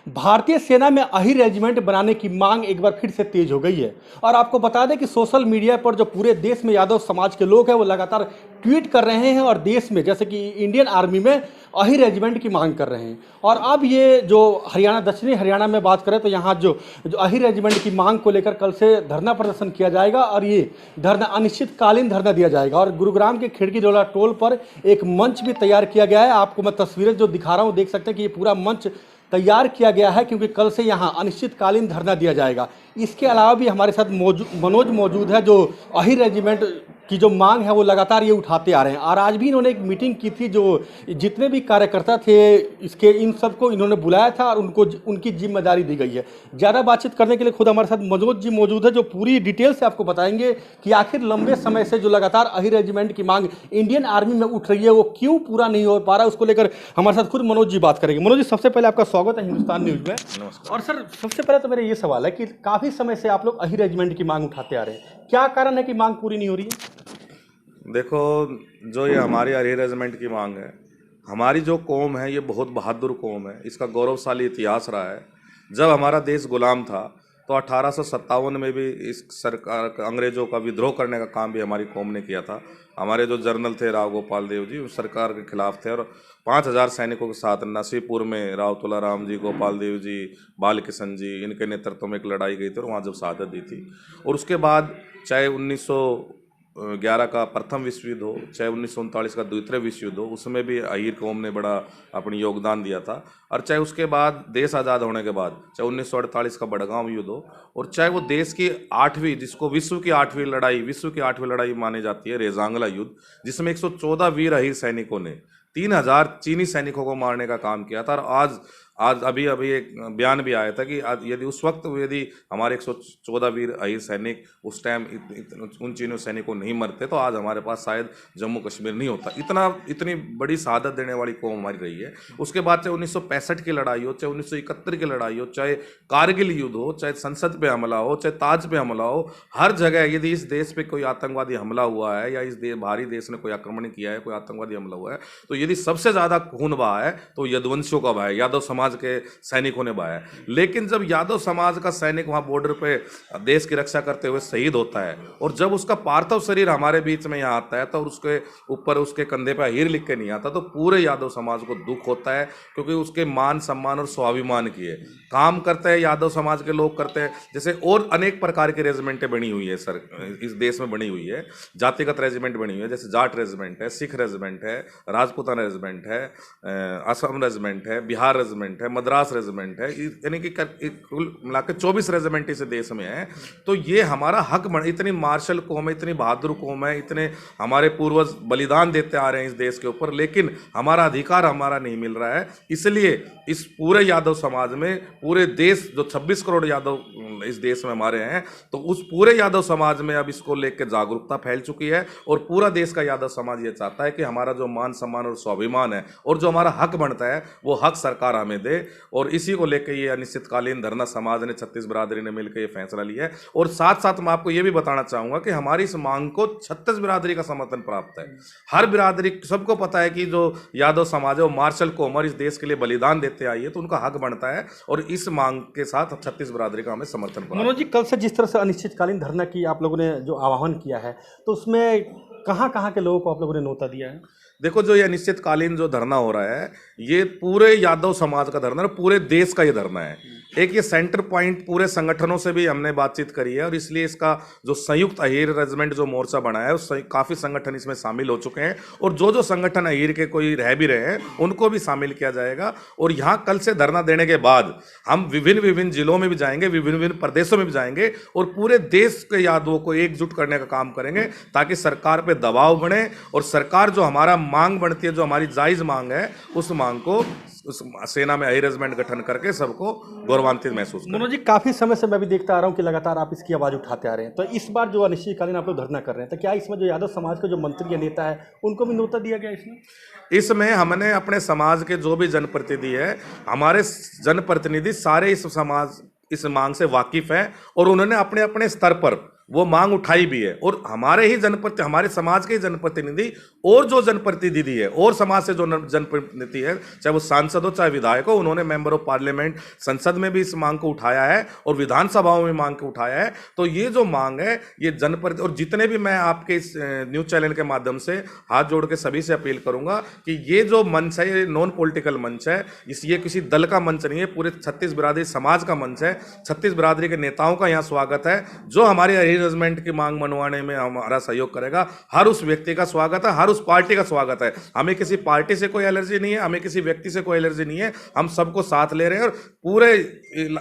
भारतीय सेना में अही रेजिमेंट बनाने की मांग एक बार फिर से तेज हो गई है। और आपको बता दें कि सोशल मीडिया पर जो पूरे देश में यादव समाज के लोग हैं वो लगातार ट्वीट कर रहे हैं और देश में जैसे कि इंडियन आर्मी में अही रेजिमेंट की मांग कर रहे हैं। और अब ये जो हरियाणा, दक्षिणी हरियाणा में बात करें तो यहाँ जो जो अही रेजिमेंट की मांग को लेकर कल से धरना प्रदर्शन किया जाएगा और ये धरना अनिश्चितकालीन धरना दिया जाएगा। और गुरुग्राम के खिड़की डोला टोल पर एक मंच भी तैयार किया गया है। आपको मैं तस्वीरें जो दिखा रहा हूँ देख सकते हैं कि ये पूरा मंच तैयार किया गया है क्योंकि कल से यहाँ अनिश्चितकालीन धरना दिया जाएगा। इसके अलावा भी हमारे साथ मनोज मौजूद है जो अही रेजिमेंट की जो मांग है वो लगातार ये उठाते आ रहे हैं। और आज भी इन्होंने एक मीटिंग की थी, जो जितने भी कार्यकर्ता थे इसके इन सबको इन्होंने बुलाया था और उनको उनकी जिम्मेदारी दी गई है। ज़्यादा बातचीत करने के लिए खुद हमारे साथ मनोज जी मौजूद है जो पूरी डिटेल से आपको बताएंगे कि आखिर लंबे समय से जो लगातार अही रेजिमेंट की मांग इंडियन आर्मी में उठ रही है वो क्यों पूरा नहीं हो पा रहा है। उसको लेकर हमारे साथ खुद मनोज जी बात करेंगे। मनोज जी, सबसे पहले आपका स्वागत है हिंदुस्तान न्यूज में। नमस्कार। और सर, सबसे पहले तो मेरा ये सवाल है कि काफ़ी समय से आप लोग अही रेजिमेंट की मांग उठाते आ रहे हैं, क्या कारण है कि मांग पूरी नहीं हो रही है? देखो, जो ये हमारी अही रेजिमेंट की मांग है, हमारी जो कौम है ये बहुत बहादुर कौम है। इसका गौरवशाली इतिहास रहा है। जब हमारा देश गुलाम था तो 1857 में भी इस सरकार अंग्रेज़ों का विद्रोह करने का काम भी हमारी कौम ने किया था। हमारे जो जनरल थे राव गोपाल देव जी, उस सरकार के खिलाफ थे और 5000 सैनिकों के साथ नसीपुर में राव तुलाराम जी, गोपाल देव जी, बाल किशन जी, इनके नेतृत्व में एक लड़ाई गई थी और वहाँ जब शहादत दी थी। और उसके बाद चाहे 1911 का प्रथम विश्व युद्ध हो, चाहे 1939 का द्वितीय विश्व युद्ध हो, उसमें भी अहीर कौम ने बड़ा अपनी योगदान दिया था। और चाहे उसके बाद देश आज़ाद होने के बाद, चाहे 1948 का बड़गांव युद्ध हो, और चाहे वो देश की 8वीं, जिसको विश्व की 8वीं लड़ाई मानी जाती है, रेजांगला युद्ध, जिसमें 114 वीर अहीर सैनिकों ने 3000 चीनी सैनिकों को मारने का काम किया था। और आज अभी एक बयान भी आया था कि यदि उस वक्त यदि हमारे 114 वीर अहीर सैनिक उस टाइम उन चीनी सैनिकों नहीं मरते तो आज हमारे पास शायद जम्मू कश्मीर नहीं होता। इतनी बड़ी शहादत देने वाली कौम हमारी रही है। उसके बाद चाहे 1965 की लड़ाई हो, चाहे 1971 की लड़ाई हो, चाहे कारगिल युद्ध हो, चाहे संसद पे हमला हो, चाहे ताज पे हमला हो, हर जगह यदि इस देश पे कोई आतंकवादी हमला हुआ है या इस बाहरी देश ने कोई आक्रमण किया है, कोई आतंकवादी हमला हुआ है, तो यदि सबसे ज़्यादा खून बहा है तो यदुवंशियों का बहा है, यादव समाज के सैनिकों ने बहाया। लेकिन जब यादव समाज का सैनिक वहां बॉर्डर पे देश की रक्षा करते हुए शहीद होता है और जब उसका पार्थिव शरीर हमारे बीच में यहाँ आता है तो उसके ऊपर उसके कंधे पे अहीर लिख के नहीं आता, तो पूरे यादव समाज को दुख होता है, क्योंकि उसके मान सम्मान और स्वाभिमान की है काम करते हैं यादव समाज के लोग करते हैं। जैसे और अनेक प्रकार की रेजिमेंटें बनी हुई है सर, इस देश में बनी हुई है, जातिगत रेजिमेंट बनी हुई है, जैसे जाट रेजिमेंट है, सिख रेजिमेंट है, राजपूताना रेजिमेंट है, असम रेजिमेंट है, बिहार रेजिमेंट है, मद्रास रेजिमेंट है, यानी कि कुल मिलाकर 24 रेजिमेंट इस देश में है। तो ये हमारा हक बन, इतनी मार्शल कौम है, इतनी बहादुर कौम है, इतने हमारे पूर्वज बलिदान देते आ रहे हैं इस देश के ऊपर, लेकिन हमारा अधिकार हमारा नहीं मिल रहा है। इसलिए इस पूरे यादव समाज में, पूरे देश जो 26 करोड़ यादव इस देश में हमारे हैं, तो उस पूरे यादव समाज में अब इसको लेकर जागरूकता फैल चुकी है और पूरा देश का यादव समाज ये चाहता है कि हमारा जो मान सम्मान और स्वाभिमान है और जो हमारा हक बनता है वो हक सरकार हमें दे। और इसी को लेकर ये अनिश्चितकालीन धरना समाज ने, 36 बिरादरी ने मिलकर ये फैसला लिया है। और साथ साथ मैं आपको ये भी बताना चाहूंगा कि हमारी इस मांग को 36 बिरादरी का समर्थन प्राप्त है। हर बिरादरी, सबको पता है कि जो यादव समाज है वो मार्शल कौम और इस देश के लिए बलिदान देते आई है, तो उनका हक बनता है और इस मांग के साथ 36 बिरादरी का हमें समर्थन प्राप्त। मनोज जी, कल से जिस तरह से अनिश्चितकालीन धरना की आप लोगों ने जो आह्वान किया है तो उसमें कहाँ कहाँ के लोगों को आप लोगों ने न्योता दिया है? देखो, जो ये अनिश्चितकालीन जो धरना हो रहा है ये पूरे यादव समाज का धरना है, पूरे देश का ये धरना है। एक ये सेंटर पॉइंट पूरे संगठनों से भी हमने बातचीत करी है और इसलिए इसका जो संयुक्त अहीर रेजिमेंट जो मोर्चा बना है उस काफ़ी संगठन इसमें शामिल हो चुके हैं और जो संगठन अहीर के कोई रह भी रहे हैं उनको भी शामिल किया जाएगा। और यहाँ कल से धरना देने के बाद हम विभिन्न जिलों में भी जाएंगे, विभिन्न प्रदेशों में भी जाएंगे और पूरे देश के यादवों को एकजुट करने का काम करेंगे ताकि सरकार पर दबाव बने और सरकार जो हमारा मांग बनती है, जो हमारी जायज़ मांग है, उस मांग को उस सेना में अही रेजिमेंट गठन करके सबको गौरवान्वित महसूस करें। मनोज जी, काफ़ी समय से मैं भी देखता आ रहा हूँ कि लगातार आप इसकी आवाज़ उठाते आ रहे हैं, तो इस बार जो अनिश्चितकालीन आप लोग धरना कर रहे हैं तो क्या इसमें जो यादव समाज के जो मंत्री या नेता है उनको भी न्योता दिया गया इसमें हमने अपने समाज के जो भी जनप्रतिनिधि है, हमारे जनप्रतिनिधि सारे इस मांग से वाकिफ हैं और उन्होंने अपने अपने स्तर पर वो मांग उठाई भी है। और हमारे ही जनप्रति हमारे समाज के ही जनप्रतिनिधि और जो जनप्रतिनिधि है और समाज से जो जनप्रतिनिधि है, चाहे वो सांसद हो चाहे विधायक हो, उन्होंने मेंबर ऑफ पार्लियामेंट संसद में भी इस मांग को उठाया है और विधानसभाओं में मांग को उठाया है। तो ये जो मांग है ये जनप्रति, और जितने भी मैं आपके इस न्यूज चैनल के माध्यम से हाथ जोड़ के सभी से अपील करूंगा कि ये जो मंच है ये नॉन पॉलिटिकल मंच है, ये किसी दल का मंच नहीं है, पूरे छत्तीस बिरादरी समाज का मंच है। छत्तीस बिरादरी के नेताओं का यहाँ स्वागत है जो हमारी अरेंजमेंट की मांग मनवाने में हमारा सहयोग करेगा। हर उस व्यक्ति का स्वागत है, हर उस पार्टी का स्वागत है। हमें किसी पार्टी से कोई एलर्जी नहीं है, हमें किसी व्यक्ति से कोई एलर्जी नहीं है, हम सबको साथ ले रहे हैं। और पूरे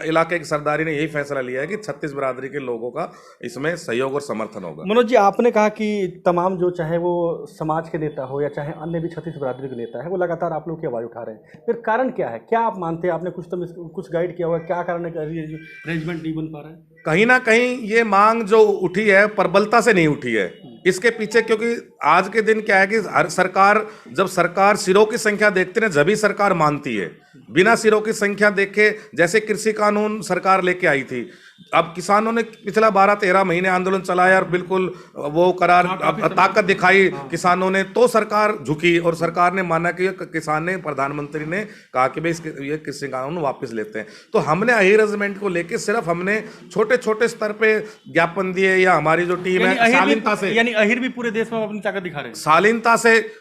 इलाके की सरदारी ने यही फैसला लिया है कि छत्तीस बिरादरी के लोगों का इसमें सहयोग और समर्थन होगा। मनोज जी, आपने कहा कि तमाम जो चाहे वो समाज के नेता हो या चाहे अन्य भी छत्तीस बिरादरी के नेता है वो लगातार आप लोग की आवाज़ उठा रहे हैं, फिर कारण क्या है? क्या आप मानते हैं, आपने कुछ गाइड किया हुआ है, क्या कारण है कि अरेंजमेंट नहीं बन पा रहा है? कहीं ना कहीं ये मांग जो उठी है प्रबलता से नहीं उठी है। इसके पीछे क्योंकि आज के दिन क्या है कि हर सरकार, जब सरकार सिरों की संख्या देखती है जब ही सरकार मानती है। बिना सिरों की संख्या देखे, जैसे कृषि कानून सरकार लेके आई थी, अब किसानों ने पिछला 12-13 महीने आंदोलन चलाया और बिल्कुल वो करार ताकत दिखाई किसानों ने, तो सरकार झुकी और सरकार ने माना कि किसान ने, प्रधानमंत्री ने कहा कि भाई ये कृषि कानून वापस लेते हैं। तो हमने अरेंजमेंट को लेके सिर्फ हमने छोटे छोटे स्तर पे ज्ञापन दिए, या हमारी जो टीम है शालीनता से, यानी अहिर भी पूरे देश में अपनी ताकत दिखा रहे हैं,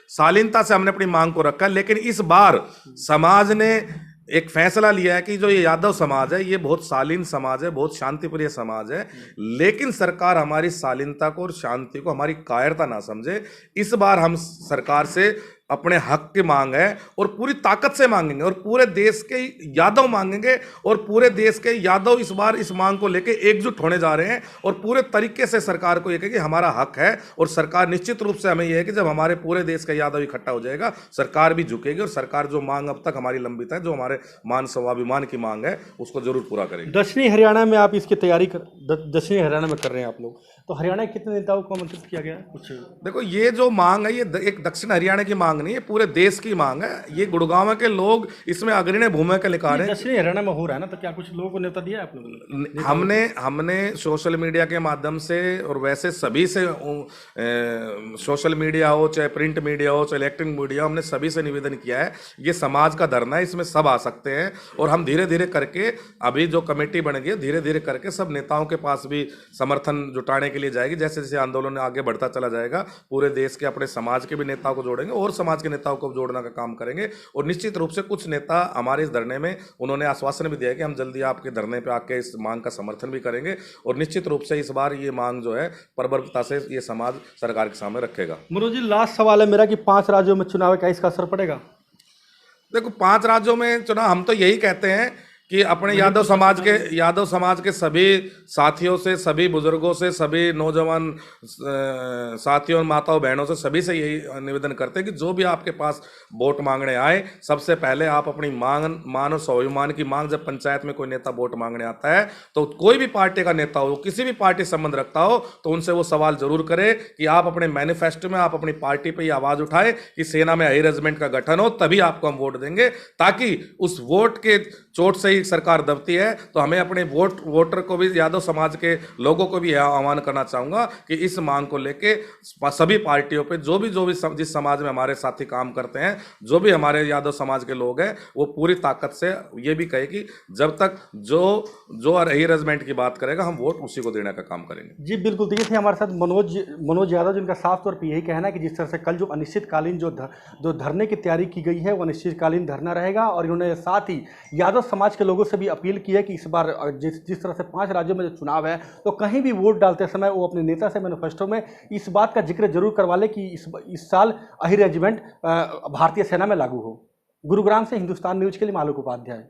शालीनता से हमने अपनी मांग को रखा। लेकिन इस बार समाज ने एक फैसला लिया है कि जो ये यादव समाज है ये बहुत शालीन समाज है, बहुत शांतिप्रिय समाज है, लेकिन सरकार हमारी शालीनता को और शांति को हमारी कायरता ना समझे। इस बार हम सरकार से अपने हक की मांग है और पूरी ताकत से मांगेंगे और पूरे देश के यादव मांगेंगे और पूरे देश के यादव इस बार इस मांग को लेकर एकजुट होने जा रहे हैं और पूरे तरीके से सरकार को ये कहे कि हमारा हक है। और सरकार निश्चित रूप से हमें यह है कि जब हमारे पूरे देश का यादव इकट्ठा हो जाएगा सरकार भी झुकेगी और सरकार जो मांग अब तक हमारी लंबित है, जो हमारे मान स्वाभिमान की मांग है, उसको जरूर पूरा करेगी। दक्षिणी हरियाणा में आप इसकी तैयारी दक्षिणी हरियाणा में कर रहे हैं आप लोग, तो हरियाणा के कितने नेताओं को आमंत्रित किया गया है? कुछ देखो, ये जो मांग है ये एक दक्षिण हरियाणा की मांग नहीं है, पूरे देश की मांग है। ये गुड़गांव के लोग इसमें अग्रणी भूमिका निभा रहे हैं। दक्षिणी हरियाणा में हो रहा है ना, तो क्या कुछ लोगों को न्योता दिया है आप लोगों ने? हमने सोशल मीडिया के माध्यम से और वैसे सभी से, सोशल मीडिया हो चाहे प्रिंट मीडिया हो चाहे इलेक्ट्रॉनिक मीडिया, हमने सभी से निवेदन किया है ये समाज का धरना है, इसमें सब आ सकते हैं। और हम धीरे धीरे करके, अभी जो कमेटी बन गई है, धीरे धीरे करके सब नेताओं के पास भी समर्थन जुटाने के लिए जाएगी। जैसे जैसे आंदोलन आगे बढ़ता चला जाएगा, पूरे देश के अपने समाज के भी नेताओं को जोड़ेंगे और समाज के नेताओं को जोड़ने का काम करेंगे। और निश्चित रूप से कुछ नेता हमारे इस धरने में उन्होंने आश्वासन भी दिया कि हम जल्दी आपके धरने पे आके इस मांग का समर्थन भी करेंगे। और निश्चित रूप से इस बार ये मांग जो है प्रबलता से ये समाज सरकार के सामने रखेगा। मनोज जी, लास्ट सवाल है मेरा कि 5 राज्यों में चुनाव है, क्या इसका असर पड़ेगा? देखो, 5 राज्यों में चुनाव, हम तो यही कहते हैं कि अपने यादव समाज के सभी साथियों से, सभी बुजुर्गों से, सभी नौजवान साथियों, माताओं, बहनों से, सभी से यही निवेदन करते हैं कि जो भी आपके पास वोट मांगने आए, सबसे पहले आप अपनी मान और स्वाभिमान की मांग, जब पंचायत में कोई नेता वोट मांगने आता है तो कोई भी पार्टी का नेता हो, किसी भी पार्टी से संबंध रखता हो, तो उनसे वो सवाल जरूर करे कि आप अपने मैनिफेस्टो में, आप अपनी पार्टी पर ये आवाज उठाए कि सेना में हाई रेजिमेंट का गठन हो, तभी आपको हम वोट देंगे। ताकि उस वोट के चोट से सरकार दबती है। तो हमें अपने वोटर को भी, यादव समाज के लोगों को भी आह्वान करना चाहूंगा कि इस मांग को लेके सभी पार्टियों पे, जो भी जिस समाज में हमारे साथी काम करते हैं, जो भी हमारे यादव समाज के लोग हैं, वो पूरी ताकत से ये भी कहे कि जब तक जो अरेंजमेंट की बात करेगा हम वोट उसी को देने का काम करेंगे। जी बिल्कुल। देखिए थे हमारे साथ मनोज यादव, जिनका साफ तौर पर यही कहना है कि जिस तरह से कल जो अनिश्चितकालीन जो धरने की तैयारी की गई है वो अनिश्चितकालीन धरना रहेगा। और इन्होंने साथ ही यादव समाज के लोगों से भी अपील की है कि इस बार जिस तरह से 5 राज्यों में जो चुनाव है, तो कहीं भी वोट डालते समय वो अपने नेता से मैनिफेस्टो में इस बात का जिक्र जरूर करवा ले कि इस साल अहि रेजिमेंट भारतीय सेना में लागू हो। गुरुग्राम से हिंदुस्तान न्यूज के लिए मालोक उपाध्याय।